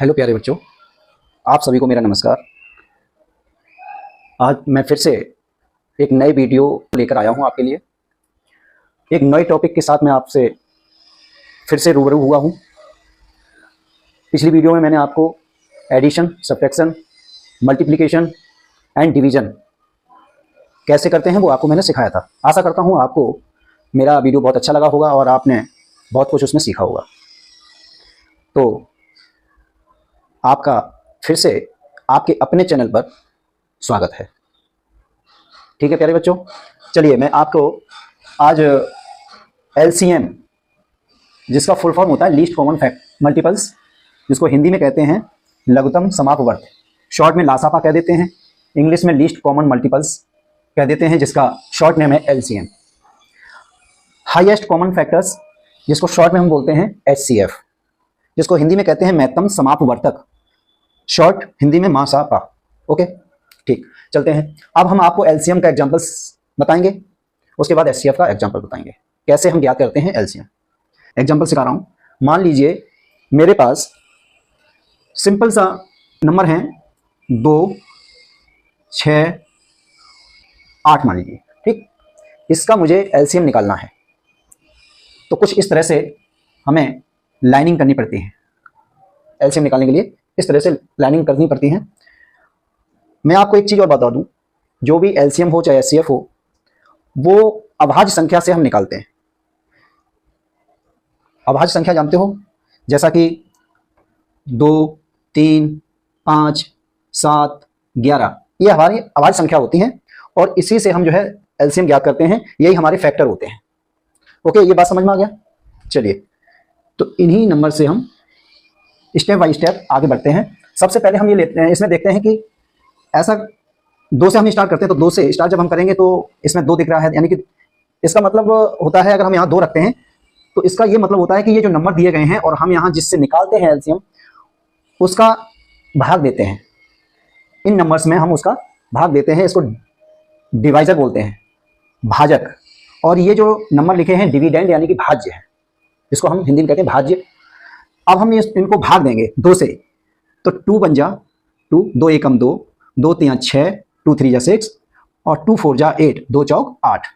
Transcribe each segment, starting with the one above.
Hello प्यारे बच्चों, आप सभी को मेरा नमस्कार। आज मैं फिर से एक नए वीडियो लेकर आया हूं आपके लिए। एक नए टॉपिक के साथ मैं आपसे फिर से रूबरू हुआ हूं। पिछली वीडियो में मैंने आपको addition, subtraction, multiplication and division कैसे करते हैं वो आपको मैंने सिखाया था। आशा करता हूं आपको मेरा वीडियो बहुत अच्छा लगा होगा और आपने बहुत कुछ उसमें सीखा होगा। तो आपका फिर से आपके अपने चैनल पर स्वागत है। ठीक है प्यारे बच्चों, चलिए मैं आपको आज LCM, जिसका फुल फॉर्म होता है लीस्ट कॉमन फैक्ट मल्टीपल्स, जिसको हिंदी में कहते हैं लघुत्तम समापवर्त, शॉर्ट में लासापा कह देते हैं, इंग्लिश में लीस्ट कॉमन मल्टीपल्स कह देते हैं, जिसका शॉर्ट नेम है LCM। हाईएस्ट कॉमन फैक्टर्स, जिसको शॉर्ट में हम बोलते हैं HCF, जिसको हिंदी में कहते हैं महत्तम समापवर्तक, शॉर्ट हिंदी में मासापा। ओके, ठीक, चलते हैं। अब हम आपको LCM का एग्जांपल्स बताएंगे, उसके बाद HCF का एग्जांपल बताएंगे कैसे हम ज्ञात करते हैं LCM। एग्जांपल सिखा रहा हूं। मान लीजिए मेरे पास सिंपल सा नंबर है 2, 6, 8 मान लीजिए, ठीक। इसका मुझे LCM निकालना है, तो कुछ इस तरह से हमें लाइनिंग करनी पड़ती है। LCM निकालने के लिए इस तरह से लाइनिंग करनी पड़ती है। मैं आपको एक चीज़ और बता दूं, जो भी LCM हो चाहे HCF हो, वो अभाज्य संख्या से हम निकालते हैं। अभाज्य संख्या जानते हो, जैसा कि 2, 3, 5, 7, 11, ये हमारी अभाज्य संख्या होती हैं और इसी से हम जो है LCM ज्ञात करते हैं। यही हमारे फैक्टर होते हैं। ओके, ये बात समझ में आ गया। चलिए, तो इन्हीं नंबर से हम स्टेप बाय स्टेप आगे बढ़ते हैं। सबसे पहले हम ये लेते हैं, इसमें देखते हैं कि ऐसा 2 से हम स्टार्ट करते हैं, तो 2 से स्टार्ट जब हम करेंगे तो इसमें 2 दिख रहा है, यानी कि इसका मतलब होता है, अगर हम यहाँ 2 रखते हैं तो इसका ये मतलब होता है कि ये जो नंबर दिए गए हैं और हम यहाँ जिससे निकालते हैं LCM, उसका भाग देते हैं। इन नंबर्स में हम उसका भाग देते हैं, इसको डिवाइजर बोलते हैं, भाजक। और ये जो नंबर लिखे हैं डिविडेंड यानी कि भाज्य है, इसको हम हिंदी में कहते हैं भाज्य। अब हम इनको भाग देंगे 2 से, तो 2 बन जा 2, 2 एकम 2, 2 3 6, 2 3 6 और 2 4 8, 2 चौक 8।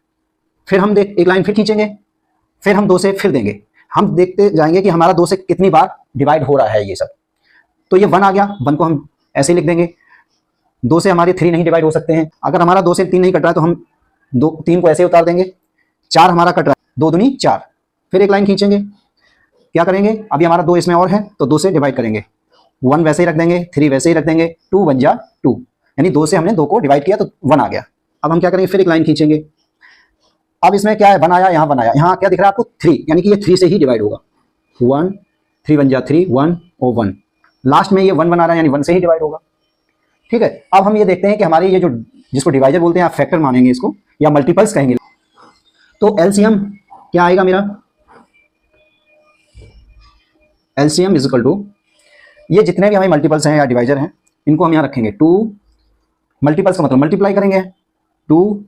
फिर हम एक लाइन फिर खींचेंगे, फिर हम 2 से फिर देंगे। हम देखते जाएंगे कि हमारा 2 से कितनी बार डिवाइड हो रहा है ये सब। तो ये 1 आ गया, 1 को हम ऐसे ही लिख देंगे। 2 से हमारे 3 नहीं डिवाइड हो सकते हैं। अगर हमारा 2 से 3 नहीं कट रहा है तो हम 3 को ऐसे उतार देंगे। 4 हमारा कट रहा है, 2 दूनी 4, फिर एक लाइन खींचेंगे। क्या करेंगे, अभी हमारा 2 इसमें और है तो 2 से डिवाइड करेंगे। 1 वैसे ही रख देंगे, 3 वैसे ही रख देंगे, 2 बन जा 2, यानी 2 से हमने 2 को डिवाइड किया तो 1 आ गया। अब हम क्या करेंगे, फिर एक लाइन खींचेंगे। अब इसमें क्या है, 1 आया, यहाँ 1 आया, यहाँ क्या दिख रहा है आपको 3, यानी कि ये 3 से ही डिवाइड होगा। 1, 3 बन जा 3, 1 और 1, लास्ट में ये 1 1 आ रहा है, यानी 1 से ही डिवाइड होगा। ठीक है, अब हम ये देखते हैं कि हमारी ये जो, जिसको डिवाइजर बोलते हैं, आप फैक्टर मानेंगे इसको या मल्टीपल्स कहेंगे, तो LCM क्या आएगा मेरा, LCM इज इक्वल टू, ये जितने भी हमारे मल्टीपल्स हैं या डिवाइजर हैं, इनको हम यहाँ रखेंगे 2, मल्टीपल्स का मतलब मल्टीप्लाई करेंगे 2,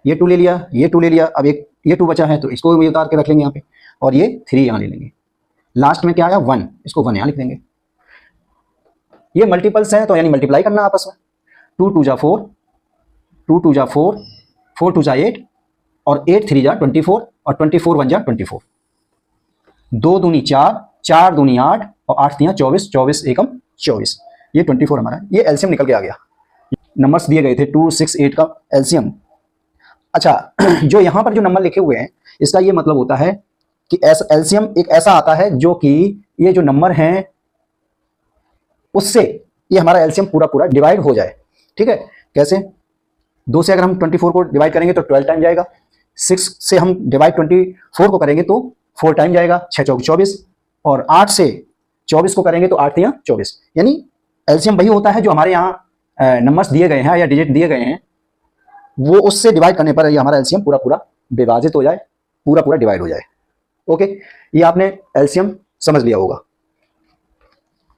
ये 2 ले लिया, ये 2 ले लिया, अब एक ये 2 बचा है तो इसको भी उतार के रख लेंगे यहाँ पे, और ये 3 यहाँ ले लेंगे। लास्ट में क्या आया 1, इसको 1 यहाँ लिख देंगे। ये मल्टीपल्स हैं तो यानी मल्टीप्लाई करना आपस में। 2 2 जा 4, 2 2 जा 4, 4 2 जा 8 और 8 3 जा 24 और 24 1 जा 24, 2 दूनी 4, 4 दूनी 8 और 8 दिया 24, 24 एकम 24, ये 24 हमारा, ये LCM निकल के आ गया। नंबर्स दिए गए थे 2 6 8 का LCM। अच्छा, जो यहाँ पर जो नंबर लिखे हुए हैं, इसका ये मतलब होता है कि LCM एक ऐसा आता है जो कि ये जो नंबर हैं उससे ये हमारा LCM पूरा पूरा डिवाइड हो जाए। ठीक है, कैसे, 2 से अगर हम 24 को डिवाइड करेंगे तो 12 टाइम जाएगा। 6 से हम डिवाइड 24 को करेंगे तो 4 टाइम जाएगा, 6 चौक 24, और 8 से 24 को करेंगे तो 8 तिया 24। यानी LCM वही होता है जो हमारे यहाँ नंबर्स दिए गए हैं या डिजिट दिए गए हैं, वो उससे डिवाइड करने पर ये हमारा LCM पूरा पूरा विभाजित हो जाए, पूरा पूरा डिवाइड हो जाए। ओके, ये आपने LCM समझ लिया होगा।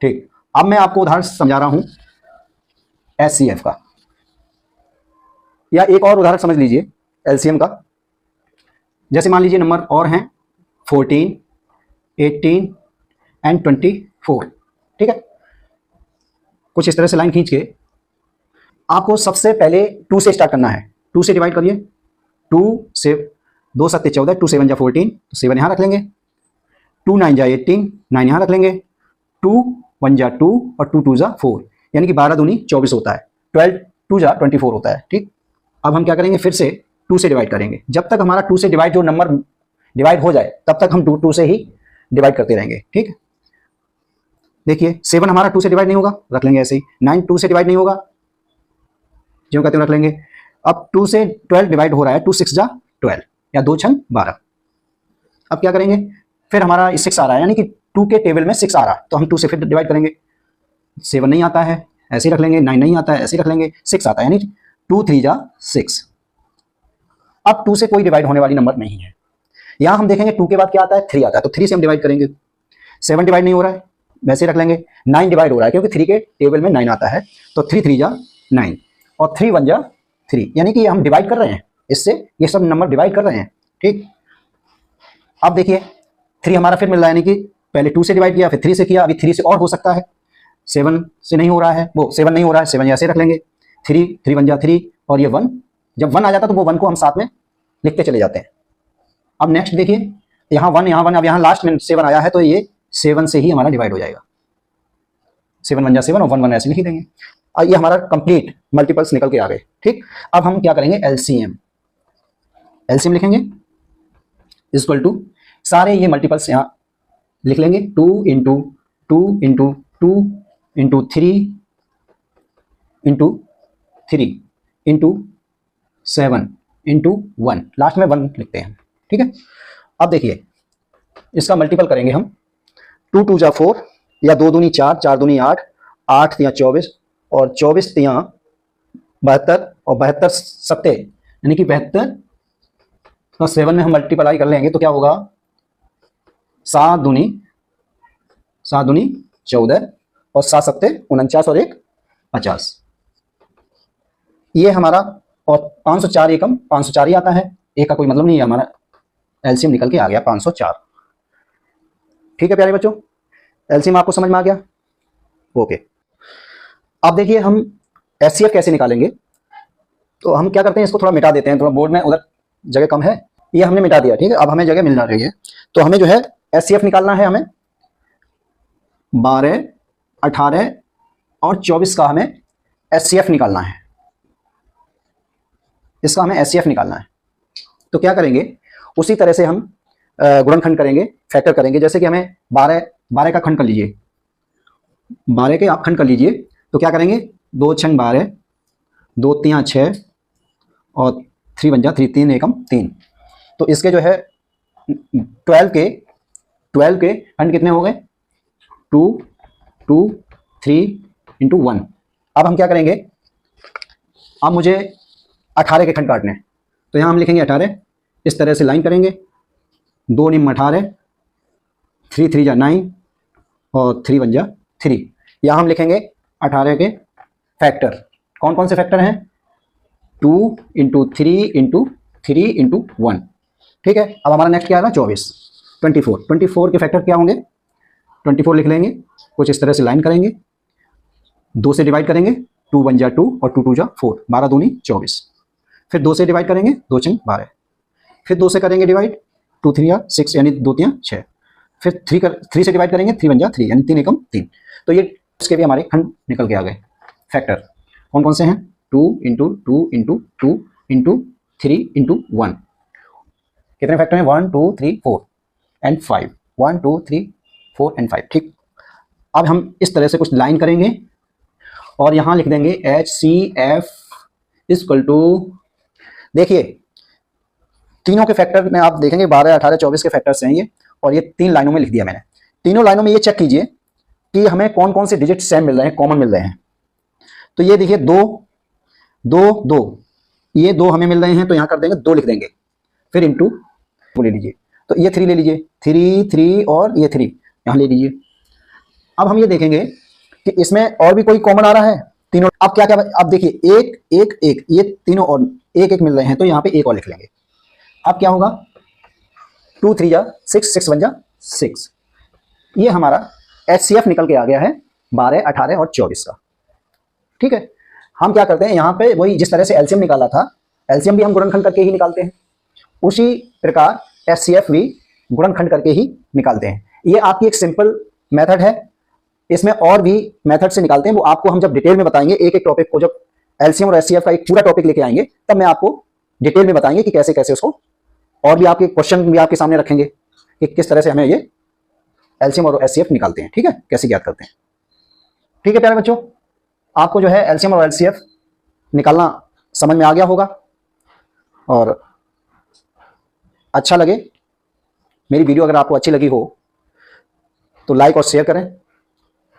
ठीक, अब मैं आपको उदाहरण समझा रहा हूं HCF का, या एक और उदाहरण समझ लीजिए LCM का। जैसे मान लीजिए नंबर और हैं 14, 18 एंड 24। ठीक है, कुछ इस तरह से लाइन खींच के आपको सबसे पहले 2 से स्टार्ट करना है। 2 से डिवाइड करिए, 2 से 2 7 14, 2 7 जा 14, तो 7 यहाँ रख लेंगे, 2 9 जा 18, 9 यहाँ रख लेंगे, 2 1 जा 2 और 2 2 जा 4, यानी कि 12 दूनी 24 होता है, 12 2 जा 24 होता है। ठीक, अब हम क्या करेंगे, फिर से 2 से डिवाइड करेंगे। जब तक हमारा 2 से डिवाइड जो नंबर डिवाइड हो जाए तब तक हम 2 से ही डिवाइड करते रहेंगे। ठीक है, देखिए 7 हमारा 2 से डिवाइड नहीं होगा, रख लेंगे ऐसे ही। 9 2 से डिवाइड नहीं होगा, जो कहते हैं रख लेंगे। अब 2 से 12 डिवाइड हो रहा है, 2 6 जा 12 या 2 6 12। अब क्या करेंगे, फिर हमारा 6 आ रहा है, यानी कि 2 के टेबल में 6 आ रहा है, तो हम 2 से फिर डिवाइड करेंगे। 7 नहीं आता है, ऐसे ही रख लेंगे। 9 नहीं आता है, ऐसे ही रख लेंगे। 6 आता है, यानी 2 3 जा 6। अब 2 से कोई डिवाइड होने वाली नंबर नहीं है। यहां हम देखेंगे 2 के बाद क्या आता है, 3 आता है, तो 3 से हम डिवाइड करेंगे। 7 डिवाइड नहीं हो रहा है, वैसे रख लेंगे। 9 डिवाइड हो रहा है, क्योंकि 3 के टेबल में 9 आता है, तो 3 3 जा 9 और 3 1 जा 3, यानी कि हम डिवाइड कर रहे हैं, इससे ये सब नंबर डिवाइड कर रहे हैं। ठीक, अब देखिए 3 हमारा फिर मिल रहा है, यानी कि पहले 2 से डिवाइड किया, फिर 3 से किया, अभी 3 से और हो सकता है। 7 से नहीं हो रहा है, वो 7 नहीं हो रहा है, 7 ऐसे रख लेंगे। 3 3 1 जा 3 और ये 1, जब 1 आ जाता तो वो 1 को हम साथ में लिखते चले जाते हैं। अब नेक्स्ट देखिए, यहाँ 1 यहाँ 1, अब यहाँ लास्ट में 7 आया है, तो ये 7 से ही हमारा डिवाइड हो जाएगा। 7 1 जा 7 और 1 1 ऐसे लिख देंगे। और ये हमारा कंप्लीट मल्टीपल्स निकल के आ गए। ठीक, अब हम क्या करेंगे, एलसीएम लिखेंगे, इक्वल टू सारे ये मल्टीपल्स यहाँ लिख लेंगे। 2 into 2 into 2 into 3 into 3 into 7 into 1, last में 1 लिखते हैं। ठीक है, अब देखिए इसका मल्टीपल करेंगे हम। 2 2 जा 4, या 2 दूनी 4, 4 दूनी 8, 8 तिया 24 और 24 तिया 72 और 72 सत्ते, यानी कि 72 तो 7 में हम मल्टीप्लाई कर लेंगे तो क्या होगा, 7 दूनी 14 और 7 सत्ते 49 और 1 50। ये हमारा, और 504 एकम 504 ही आता है, एक का कोई मतलब नहीं है, हमारा एलसीएम निकल के आ गया 504। ठीक है प्यारे बच्चों, एलसीएम आपको समझ में आ गया। ओके, अब देखिए हम एचसीएफ कैसे निकालेंगे। तो हम क्या करते हैं, इसको थोड़ा मिटा देते हैं, थोड़ा बोर्ड में उधर जगह कम है, ये हमने मिटा दिया। ठीक है, अब हमें जगह मिल रही है, तो हमें जो है एचसीएफ निकालना है। हमें 12 18 और 24 का हमें एचसीएफ निकालना है, इसका हमें एचसीएफ निकालना है। तो क्या करेंगे, उसी तरह से हम गुणनखंड करेंगे, फैक्टर करेंगे। जैसे कि हमें 12 का खंड कर लीजिए, 12 के आप खंड कर लीजिए, तो क्या करेंगे, 2 6 12, 2 3 6 और 3 1 जा 3, 3 एकम 3। तो इसके जो है 12 के खंड कितने हो गए, 2 2 3 इंटू 1। अब हम क्या करेंगे, अब मुझे 18 के खंड काटने हैं, तो यहाँ हम लिखेंगे 18, इस तरह से लाइन करेंगे। 2 निम 18, 3 3 जा 9 और 3 1 जा 3। यहाँ हम लिखेंगे 18 के फैक्टर। कौन कौन से फैक्टर हैं, 2 इंटू 3 इंटू 3 इंटू 1। ठीक है, अब हमारा नेक्स्ट क्या है ना, 24 के फैक्टर क्या होंगे, 24 लिख लेंगे, कुछ इस तरह से लाइन करेंगे, 2 से डिवाइड करेंगे, 2 1 जा 2 और 2 2 जा 4, 12 दूनी 24। फिर 2 से डिवाइड करेंगे, 2 6 12, फिर 2 से करेंगे डिवाइड, 2 3 जा 6, यानी 2 3 6। फिर 3 से डिवाइड करेंगे, 3 1 जा 3, यानी 3 एकम 3। तो ये इसके भी हमारे खंड निकल के आ गए। फैक्टर कौन कौन से हैं, 2 इंटू 2 इंटू 2 इंटू 3 इंटू 1। कितने फैक्टर हैं, 1 2 3 4 एंड 5, 1 2 3 4 एंड 5। ठीक, अब हम इस तरह से कुछ लाइन करेंगे और यहाँ लिख देंगे HCF इक्वल टू, देखिए तीनों के फैक्टर में आप देखेंगे 12 18 24 के फैक्टर्स हैं ये, और ये 3 लाइनों में लिख दिया मैंने। तीनों लाइनों में ये चेक कीजिए कि हमें कौन कौन से डिजिट सेम मिल रहे हैं, कॉमन मिल रहे हैं। तो ये देखिए 2 2 2, ये 2 हमें मिल रहे हैं, तो यहाँ कर देंगे 2 लिख देंगे, फिर इंटू वो ले लीजिए, तो ये 3 ले लीजिए, 3 3 और ये 3 यहाँ ले लीजिए। अब हम ये देखेंगे कि इसमें और भी कोई कॉमन आ रहा है तीनों। अब क्या क्या, अब देखिए 1 1 1, ये तीनों और 1 1 मिल रहे हैं, तो यहाँ पे 1 और लिख लेंगे। अब क्या होगा, 2 3 जा 6, 6 1 जा 6। ये हमारा HCF निकल के आ गया है 12, 18 और 24 का। ठीक है, हम क्या करते हैं यहाँ पे, वही जिस तरह से एलसीएम निकाला था, एलसीएम भी हम गुणनखंड करके ही निकालते हैं, उसी प्रकार एचसीएफ भी गुणनखंड करके ही निकालते हैं। ये आपकी एक सिंपल मेथड है, इसमें और भी मेथड से निकालते हैं, वो आपको हम जब डिटेल में बताएंगे, एक एक टॉपिक को, जब एलसीएम और एचसीएफ का एक पूरा टॉपिक लेके आएंगे तब मैं आपको डिटेल में बताएंगे कि कैसे कैसे उसको, और भी आपके क्वेश्चन भी आपके सामने रखेंगे कि किस तरह से हमें ये एलसीएम और एचसीएफ निकालते हैं। ठीक है, कैसे ज्ञात करते हैं। ठीक है प्यारे बच्चों, आपको जो है एलसीएम और एचसीएफ निकालना समझ में आ गया होगा, और अच्छा लगे मेरी वीडियो अगर आपको अच्छी लगी हो तो लाइक और शेयर करें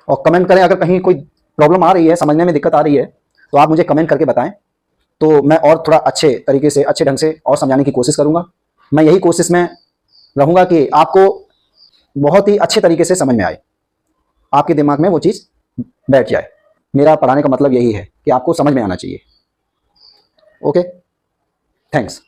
और कमेंट करें। अगर कहीं कोई प्रॉब्लम आ रही है, समझने में दिक्कत आ रही है, तो आप मुझे कमेंट करके बताएं, तो मैं और थोड़ा अच्छे तरीके से, अच्छे ढंग से और समझाने की कोशिश करूंगा। मैं यही कोशिश में रहूंगा कि आपको बहुत ही अच्छे तरीके से समझ में आए, आपके दिमाग में वो चीज़ बैठ जाए। मेरा पढ़ाने का मतलब यही है कि आपको समझ में आना चाहिए। Okay, thanks.